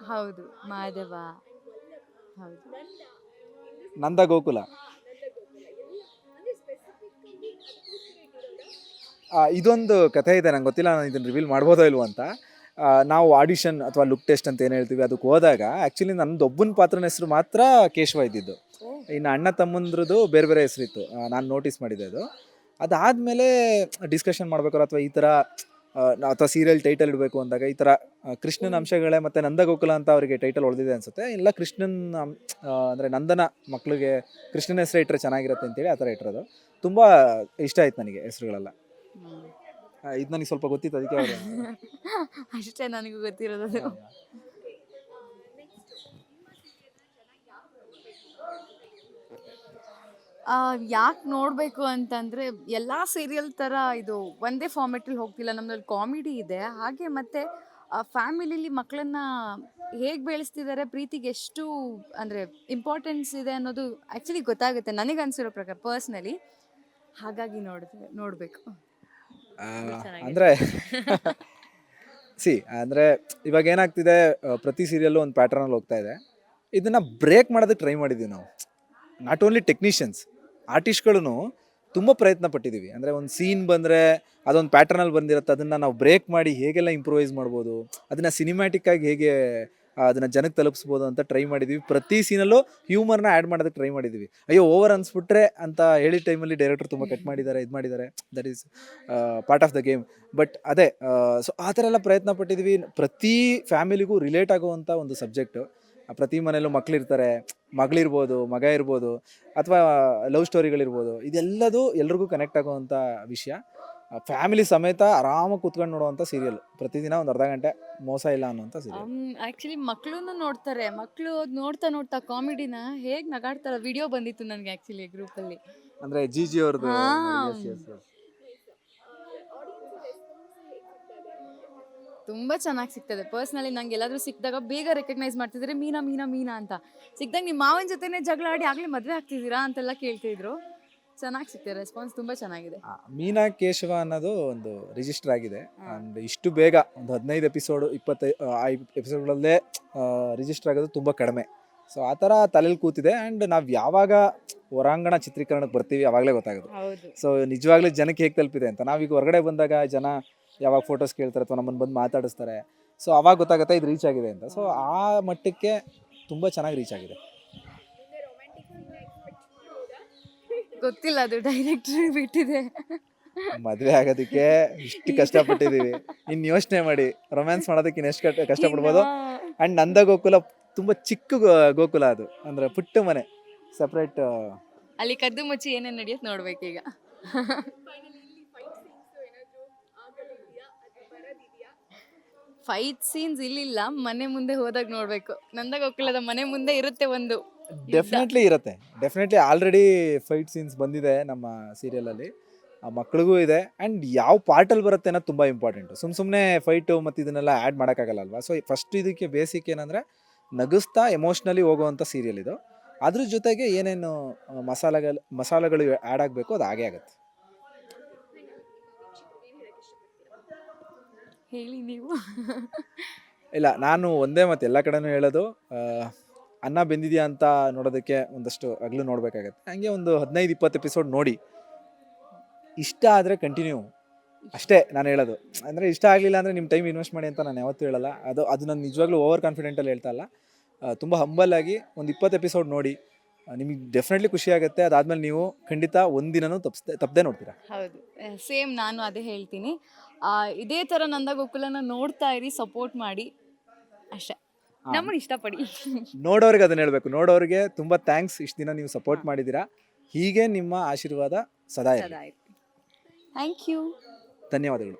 ಹೌದು, ಮಾಧವ. ಹೌದು. ನಂದ ಗೋಕುಲ. ಇದೊಂದು ಕಥೆ ಇದೆ, ನಂಗೆ ಗೊತ್ತಿಲ್ಲ ನಾನು ಇದನ್ನು ರಿವೀಲ್ ಮಾಡ್ಬೋದೋ ಇಲ್ವೋ ಅಂತ. ನಾವು ಆಡಿಷನ್ ಅಥವಾ ಲುಕ್ ಟೆಸ್ಟ್ ಅಂತ ಏನು ಹೇಳ್ತೀವಿ ಅದಕ್ಕೆ ಹೋದಾಗ ಆ್ಯಕ್ಚುಲಿ ನನ್ನದು ಒಬ್ಬನ ಪಾತ್ರನ ಹೆಸರು ಮಾತ್ರ ಕೇಶವ ಇದ್ದಿದ್ದು. ಇನ್ನು ಅಣ್ಣ ತಮ್ಮಂದ್ರದ್ದು ಬೇರೆ ಬೇರೆ ಹೆಸರಿತ್ತು, ನಾನು ನೋಟಿಸ್ ಮಾಡಿದ್ದೆ ಅದು. ಅದಾದಮೇಲೆ ಡಿಸ್ಕಷನ್ ಮಾಡ್ಬೇಕಾದ್ರೆ ಅಥವಾ ಈ ಥರ ಅಥವಾ ಸೀರಿಯಲ್ ಟೈಟಲ್ ಇಡಬೇಕು ಅಂದಾಗ ಈ ಥರ ಕೃಷ್ಣನ ಅಂಶಗಳೇ ಮತ್ತು ನಂದಗೋಕುಲ ಅಂತ ಅವರಿಗೆ ಟೈಟಲ್ ಹೊಡೆದಿದೆ ಅನಿಸುತ್ತೆ. ಇಲ್ಲ ಕೃಷ್ಣನ್ ಅಂದರೆ ನಂದನ ಮಕ್ಕಳಿಗೆ ಕೃಷ್ಣನ ಹೆಸರು ಇಟ್ಟರೆ ಚೆನ್ನಾಗಿರುತ್ತೆ ಅಂತೇಳಿ ಆ ಥರ ಇಟ್ಟಿರೋದು. ತುಂಬ ಇಷ್ಟ ಆಯ್ತು ನನಗೆ ಹೆಸರುಗಳೆಲ್ಲ. ಇದು ನನಗೆ ಸ್ವಲ್ಪ ಗೊತ್ತಿತ್ತು, ಅದಕ್ಕೆ ಅವರು ಅಷ್ಟೇ ನನಗೂ ಗೊತ್ತಿರೋದು. ಯಾಕೆ ನೋಡಬೇಕು ಅಂತಂದರೆ ಎಲ್ಲ ಸೀರಿಯಲ್ ಥರ ಇದು ಒಂದೇ ಫಾರ್ಮೆಟಲ್ಲಿ ಹೋಗ್ತಿಲ್ಲ. ನಮ್ಮದ್ರಲ್ಲಿ ಕಾಮಿಡಿ ಇದೆ, ಹಾಗೆ ಮತ್ತು ಫ್ಯಾಮಿಲಿಲಿ ಮಕ್ಕಳನ್ನ ಹೇಗೆ ಬೆಳೆಸ್ತಿದ್ದಾರೆ, ಪ್ರೀತಿಗೆ ಎಷ್ಟು ಅಂದರೆ ಇಂಪಾರ್ಟೆನ್ಸ್ ಇದೆ ಅನ್ನೋದು ಆ್ಯಕ್ಚುಲಿ ಗೊತ್ತಾಗುತ್ತೆ ನನಗೆ ಅನಿಸಿರೋ ಪ್ರಕಾರ ಪರ್ಸ್ನಲಿ. ಹಾಗಾಗಿ ನೋಡಬೇಕು. ಅಂದರೆ ಅಂದರೆ ಇವಾಗ ಏನಾಗ್ತಿದೆ, ಪ್ರತಿ ಸೀರಿಯಲ್ಲು ಒಂದು ಪ್ಯಾಟರ್ನಲ್ಲಿ ಹೋಗ್ತಾ ಇದೆ. ಇದನ್ನು ಬ್ರೇಕ್ ಮಾಡೋದಕ್ಕೆ ಟ್ರೈ ಮಾಡಿದ್ದೀವಿ ನಾವು. ನಾಟ್ ಓನ್ಲಿ ಟೆಕ್ನಿಷಿಯನ್ಸ್, ಆರ್ಟಿಸ್ಟ್ಗಳೂ ತುಂಬ ಪ್ರಯತ್ನ ಪಟ್ಟಿದ್ದೀವಿ. ಅಂದರೆ ಒಂದು ಸೀನ್ ಬಂದರೆ ಅದೊಂದು ಪ್ಯಾಟರ್ನಲ್ಲಿ ಬಂದಿರುತ್ತೆ, ಅದನ್ನು ನಾವು ಬ್ರೇಕ್ ಮಾಡಿ ಹೇಗೆಲ್ಲ ಇಂಪ್ರೂವೈಸ್ ಮಾಡ್ಬೋದು, ಅದನ್ನು ಸಿನಿಮ್ಯಾಟಿಕ್ಕಾಗಿ ಹೇಗೆ ಅದನ್ನು ಜನಕ್ಕೆ ತಲುಪಿಸ್ಬೋದು ಅಂತ ಟ್ರೈ ಮಾಡಿದ್ದೀವಿ. ಪ್ರತಿ ಸೀನಲ್ಲೂ ಹ್ಯೂಮರ್ನ ಆ್ಯಡ್ ಮಾಡೋದಕ್ಕೆ ಟ್ರೈ ಮಾಡಿದ್ದೀವಿ. ಅಯ್ಯೋ ಓವರ್ ಅನ್ಸ್ಬಿಟ್ರೆ ಅಂತ ಹೇಳಿದ ಟೈಮಲ್ಲಿ ಡೈರೆಕ್ಟರ್ ತುಂಬ ಕಟ್ ಮಾಡಿದ್ದಾರೆ, ಇದು ಮಾಡಿದ್ದಾರೆ. That is part of the game. But ಅದೇ ಸೊ ಆ ಥರ ಎಲ್ಲ ಪ್ರಯತ್ನ ಪಟ್ಟಿದ್ದೀವಿ. ಪ್ರತಿ ಫ್ಯಾಮಿಲಿಗೂ ರಿಲೇಟ್ ಆಗುವಂಥ ಒಂದು ಸಬ್ಜೆಕ್ಟು. ಪ್ರತಿ ಮನೆಯಲ್ಲೂ ಮಕ್ಕಳಿರ್ತಾರೆ, ಮಗಳಿರ್ಬೋದು, ಮಗ ಇರ್ಬೋದು, ಅಥವಾ ಲವ್ ಸ್ಟೋರಿಗಳಿರ್ಬೋದು. ಇದೆಲ್ಲದು ಎಲ್ರಿಗೂ ಕನೆಕ್ಟ್ ಆಗುವಂಥ ವಿಷಯ. ಫ್ಯಾಮಿಲಿ ಸಮೇತ ಆರಾಮಾಗಿ ಕೂತ್ಕೊಂಡು ನೋಡುವಂಥ ಸೀರಿಯಲ್. ಪ್ರತಿದಿನ ಒಂದು ಅರ್ಧ ಗಂಟೆ ಮೋಸ ಇಲ್ಲ ಅನ್ನುವಂಥ ಸೀರಿಯಲ್. ಆ್ಯಕ್ಚುಲಿ ಮಕ್ಕಳು ನೋಡ್ತಾರೆ. ಮಕ್ಕಳು ನೋಡ್ತಾ ನೋಡ್ತಾ ಕಾಮಿಡಿನ ಹೇಗೆ ನಗಾಡ್ತಾರೆ. ವಿಡಿಯೋ ಬಂದಿತ್ತು ನನಗೆ ಆ್ಯಕ್ಚುಲಿ ಗ್ರೂಪಲ್ಲಿ. ಅಂದರೆ ಜಿ ಅವ್ರದ್ದು. ತುಂಬ ಚೆನ್ನಾಗಿ ಸಿಗ್ತದೆ. ಪರ್ಸ್ನಲಿ ನಂಗೆ ಎಲ್ಲಾದರೂ ಸಿಕ್ಕಿದಾಗ ಬೇಗ ರೆಕಗ್ನೈಸ್ ಮಾಡ್ತಿದ್ರೆ ಮೀನಾ ಮೀನಾ ಮೀನಾ ಅಂತ. ಸಿಕ್ಕಿದಾಗ ನಿಮ್ಮ ಮಾವನ ಜೊತೆನೇ ಜಗಳ ಆಡಿ ಆಗಲೇ ಮದುವೆ ಆಗ್ತಿದ್ದೀರಾ ಅಂತೆಲ್ಲ ಕೇಳ್ತಿದ್ರು. ಚೆನ್ನಾಗಿ ಸಿಗ್ತದೆ, ರೆಸ್ಪಾನ್ಸ್ ತುಂಬ ಚೆನ್ನಾಗಿದೆ. ಮೀನಾ ಕೇಶವ ಅನ್ನೋದು ಒಂದು ರಿಜಿಸ್ಟರ್ ಆಗಿದೆ. ಆ್ಯಂಡ್ ಇಷ್ಟು ಬೇಗ ಒಂದು 15 ಎಪಿಸೋಡು 25 ಎಪಿಸೋಡ್ಗಳಲ್ಲೇ ರಿಜಿಸ್ಟರ್ ಆಗೋದು ತುಂಬ ಕಡಿಮೆ. ಸೊ ಆ ಥರ ತಲೆಯಲ್ಲಿ ಕೂತಿದೆ. ಆ್ಯಂಡ್ ನಾವು ಯಾವಾಗ ಹೊರಾಂಗಣ ಚಿತ್ರೀಕರಣಕ್ಕೆ ಬರ್ತೀವಿ ಆವಾಗಲೇ ಗೊತ್ತಾಗೋದು. ಸೊ ನಿಜವಾಗ್ಲೂ ಜನಕ್ಕೆ ಹೇಗೆ ತಲುಪಿದೆ ಅಂತ. ನಾವೀಗ ಹೊರಗಡೆ ಬಂದಾಗ ಜನ ಯಾವಾಗ ಫೋಟೋಸ್ ಕೇಳ್ತಾರೆ ಅಥವಾ ನಮ್ಮನ್ನು ಬಂದು ಮಾತಾಡಿಸ್ತಾರೆ. ಸೊ ಅವಾಗ ಗೊತ್ತಾಗುತ್ತೆ ಇದು ರೀಚ್ ಆಗಿದೆ ಅಂತ. ಸೊ ಆ ಮಟ್ಟಕ್ಕೆ ತುಂಬ ಚೆನ್ನಾಗಿ ರೀಚ್ ಆಗಿದೆ. ಗೊತ್ತಿಲ್ಲ, ಅದು ಡೈರೆಕ್ಟ್ರ್ ಬಿಟ್ಟಿದೆ. ಮದುವೆ ಆಗೋದಕ್ಕೆ ಇಷ್ಟು ಕಷ್ಟಪಟ್ಟಿದ್ದೀವಿ, ಇನ್ನು ಯೋಚನೆ ಮಾಡಿ ರೊಮ್ಯಾನ್ಸ್ ಮಾಡೋದಕ್ಕೆ ಇನ್ನೆಷ್ಟು ಕಷ್ಟಪಡ್ಬೋದು. ಆ್ಯಂಡ್ ನಂದ ಗೋಕುಲ ತುಂಬ ಚಿಕ್ಕ ಗೋಕುಲ, ಅದು ಅಂದರೆ ಪುಟ್ಟ ಮನೆ ಸಪ್ರೇಟ್. ಅಲ್ಲಿ ಕದ್ದು ಮುಚ್ಚಿ ಏನೇನು ನಡೆಯುತ್ತೆ ನೋಡ್ಬೇಕೀಗ. ಫೈಟ್ ಸೀನ್ಸ್ ಇಲ್ಲಿಲ್ಲ, ಮನೆ ಮುಂದೆ ಹೋದಾಗ ನೋಡಬೇಕು. ನಂದ ಗೋಕುಲದ ಮನೆ ಮುಂದೆ ಇರುತ್ತೆ ಒಂದು. ಡೆಫಿನೆಟ್ಲಿ ಇರುತ್ತೆ, ಡೆಫಿನೆಟ್ಲಿ ಆಲ್ರೆಡಿ ಫೈಟ್ ಸೀನ್ಸ್ ಬಂದಿದೆ ನಮ್ಮ ಸೀರಿಯಲಲ್ಲಿ. ಮಕ್ಳಿಗೂ ಇದೆ. ಆ್ಯಂಡ್ ಯಾವ ಪಾರ್ಟಲ್ಲಿ ಬರುತ್ತೆ ಅನ್ನೋದು ತುಂಬ ಇಂಪಾರ್ಟೆಂಟು. ಸುಮ್ಮನೆ ಫೈಟು ಮತ್ತು ಇದನ್ನೆಲ್ಲ ಆ್ಯಡ್ ಮಾಡೋಕ್ಕಾಗಲ್ಲ ಅಲ್ವಾ. ಸೊ ಫಸ್ಟ್ ಇದಕ್ಕೆ ಬೇಸಿಕ್ ಏನಂದರೆ ನಗಿಸ್ತಾ ಎಮೋಷ್ನಲಿ ಹೋಗುವಂಥ ಸೀರಿಯಲ್ ಇದು. ಅದ್ರ ಜೊತೆಗೆ ಏನೇನು ಮಸಾಲೆಗಳು ಆ್ಯಡ್ ಆಗಬೇಕು ಅದು ಹಾಗೇ ಆಗುತ್ತೆ. ಹೇಳಿ ನೀವು. ಇಲ್ಲ, ನಾನು ಒಂದೇ ಮತ್ತು ಎಲ್ಲ ಕಡೆನೂ ಹೇಳೋದು, ಅನ್ನ ಬೆಂದಿದೆಯಾ ಅಂತ ನೋಡೋದಕ್ಕೆ ಒಂದಷ್ಟು ಹಗಲು ನೋಡಬೇಕಾಗತ್ತೆ. ಹಂಗೆ ಒಂದು 15-20 ಎಪಿಸೋಡ್ ನೋಡಿ, ಇಷ್ಟ ಆದರೆ ಕಂಟಿನ್ಯೂ, ಅಷ್ಟೇ ನಾನು ಹೇಳೋದು. ಅಂದರೆ ಇಷ್ಟ ಆಗಲಿಲ್ಲ ಅಂದರೆ ನಿಮ್ಮ ಟೈಮ್ ಇನ್ವೆಸ್ಟ್ ಮಾಡಿ ಅಂತ ನಾನು ಯಾವತ್ತೂ ಹೇಳಲ್ಲ. ಅದು ನಾನು ನಿಜವಾಗ್ಲೂ ಓವರ್ ಕಾನ್ಫಿಡೆಂಟಲ್ಲಿ ಹೇಳ್ತಾ ಇಲ್ಲ. ತುಂಬ ಹಂಬಲಾಗಿ ಒಂದು 20 ಎಪಿಸೋಡ್ ನೋಡಿ, ನಿಮಗೆ ಡೆಫಿನೆಟ್ಲಿ ಖುಷಿ ಆಗುತ್ತೆ. ಅದಾದಮೇಲೆ ನೀವು ಖಂಡಿತ ಒಂದಿನೂ ತಪ್ಪದೆ ನೋಡ್ತೀರಾ. ಹೌದು, ಸೇಮ್ ನಾನು ಅದೇ ಹೇಳ್ತೀನಿ. ಇದೇ ಥರ ನಂದ ಗೋಕುಲನ ನೋಡ್ತಾ ಇರಿ, ಸಪೋರ್ಟ್ ಮಾಡಿ ಅಷ್ಟೇ. ನಮ್ಮನ್ನು ಇಷ್ಟಪಡಿ. ನೋಡೋರಿಗೆ ಅದನ್ನ ಹೇಳಬೇಕು. ನೋಡೋರಿಗೆ ತುಂಬ ಥ್ಯಾಂಕ್ಸ್, ಇಷ್ಟು ದಿನ ನೀವು ಸಪೋರ್ಟ್ ಮಾಡಿದ್ದೀರಾ. ಹೀಗೆ ನಿಮ್ಮ ಆಶೀರ್ವಾದ ಸದಾ ಇರಲಿ. Thank you. ಧನ್ಯವಾದಗಳು.